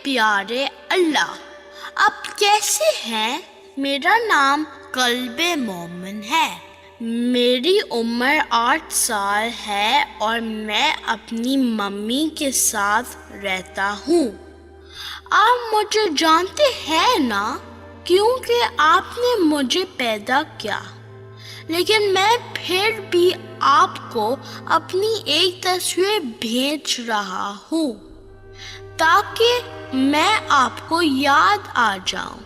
پیارے اللہ، آپ کیسے ہیں؟ میرا نام قلب مومن ہے، میری عمر 8 سال ہے اور میں اپنی ممی کے ساتھ رہتا ہوں۔ آپ مجھے جانتے ہیں نا، کیونکہ آپ نے مجھے پیدا کیا، لیکن میں پھر بھی آپ کو اپنی ایک تصویر بھیج رہا ہوں تاکہ میں آپ کو یاد آ جاؤں۔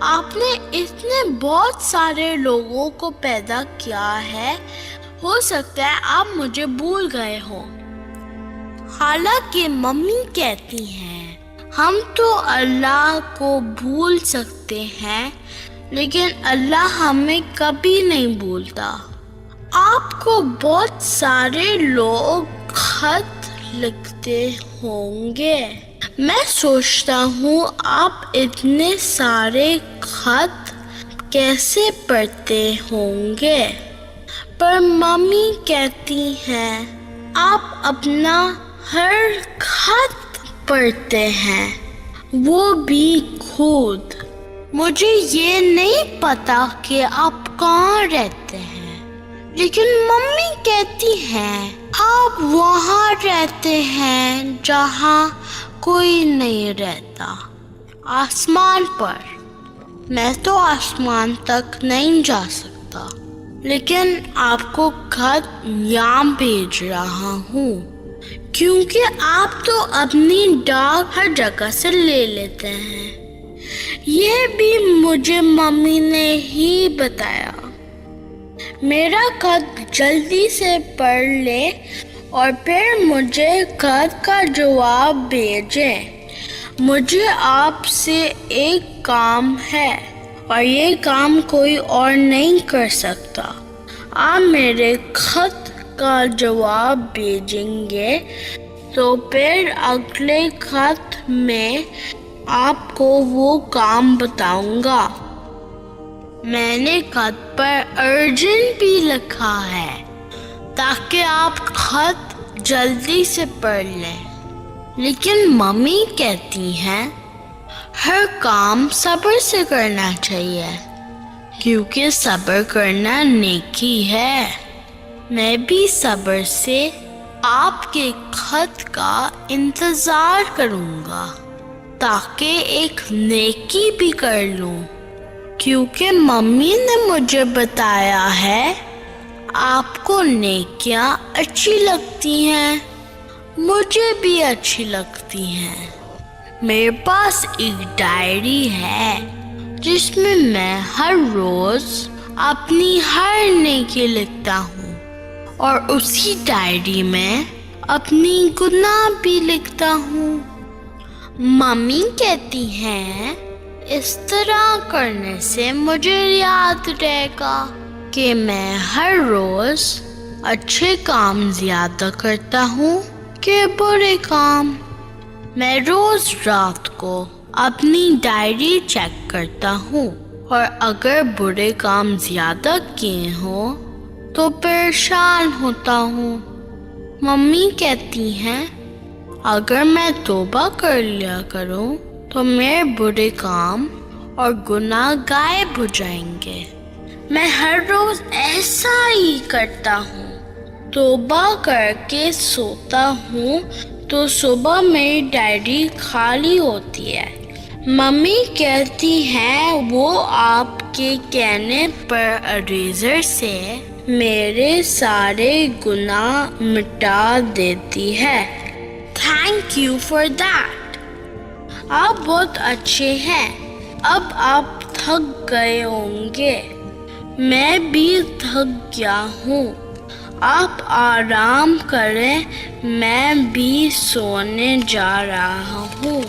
آپ نے اتنے بہت سارے لوگوں کو پیدا کیا ہے، ہو سکتا ہے آپ مجھے بھول گئے ہوں۔ حالانکہ ممی کہتی ہیں ہم تو اللہ کو بھول سکتے ہیں، لیکن اللہ ہمیں کبھی نہیں بھولتا۔ آپ کو بہت سارے لوگ خط لکھتے ہوں گے۔ میں سوچتا ہوں آپ اتنے سارے خط کیسے پڑھتے ہوں گے، پر ممی کہتی ہیں آپ اپنا ہر خط پڑھتے ہیں، وہ بھی خود۔ مجھے یہ نہیں پتا کہ آپ کہاں رہتے ہیں، لیکن ممی کہتی ہیں آپ وہاں رہتے ہیں جہاں کوئی نہیں رہتا، آسمان پر۔ میں تو آسمان تک نہیں جا سکتا، لیکن آپ کو خط یہاں بھیج رہا ہوں، کیونکہ آپ تو اپنی ڈاک ہر جگہ سے لے لیتے ہیں۔ یہ بھی مجھے ممی نے ہی بتایا۔ میرا خط جلدی سے پڑھ لیں اور پھر مجھے خط کا جواب بھیجیں۔ مجھے آپ سے ایک کام ہے اور یہ کام کوئی اور نہیں کر سکتا۔ آپ میرے خط کا جواب بھیجیں گے تو پھر اگلے خط میں آپ کو وہ کام بتاؤں گا۔ میں نے خط پر ارجنٹ بھی لکھا ہے تاکہ آپ خط جلدی سے پڑھ لیں، لیکن ممی کہتی ہیں ہر کام صبر سے کرنا چاہیے، کیونکہ صبر کرنا نیکی ہے۔ میں بھی صبر سے آپ کے خط کا انتظار کروں گا تاکہ ایک نیکی بھی کر لوں، کیونکہ ممی نے مجھے بتایا ہے آپ کو نیکیاں اچھی لگتی ہیں، مجھے بھی اچھی لگتی ہیں۔ میرے پاس ایک ڈائری ہے جس میں ہر روز اپنی ہر نیکی لکھتا ہوں، اور اسی ڈائری میں اپنی گناہ بھی لکھتا ہوں۔ ممی کہتی ہیں اس طرح کرنے سے مجھے یاد رہے گا کہ میں ہر روز اچھے کام زیادہ کرتا ہوں کہ برے کام۔ میں روز رات کو اپنی ڈائری چیک کرتا ہوں، اور اگر برے کام زیادہ کیے ہوں تو پریشان ہوتا ہوں۔ ممی کہتی ہیں اگر میں توبہ کر لیا کروں تو میرے برے کام اور گناہ غائب ہو جائیں گے۔ میں ہر روز ایسا ہی کرتا ہوں، توبہ کر کے سوتا ہوں تو صبح میری ڈائری خالی ہوتی ہے۔ ممی کہتی ہیں وہ آپ کے کہنے پر اریزر سے میرے سارے گناہ مٹا دیتی ہے۔ Thank you for that. آپ بہت اچھے ہیں۔ اب آپ تھک گئے ہوں گے، میں بھی تھک گیا ہوں۔ آپ آرام کریں، میں بھی سونے جا رہا ہوں۔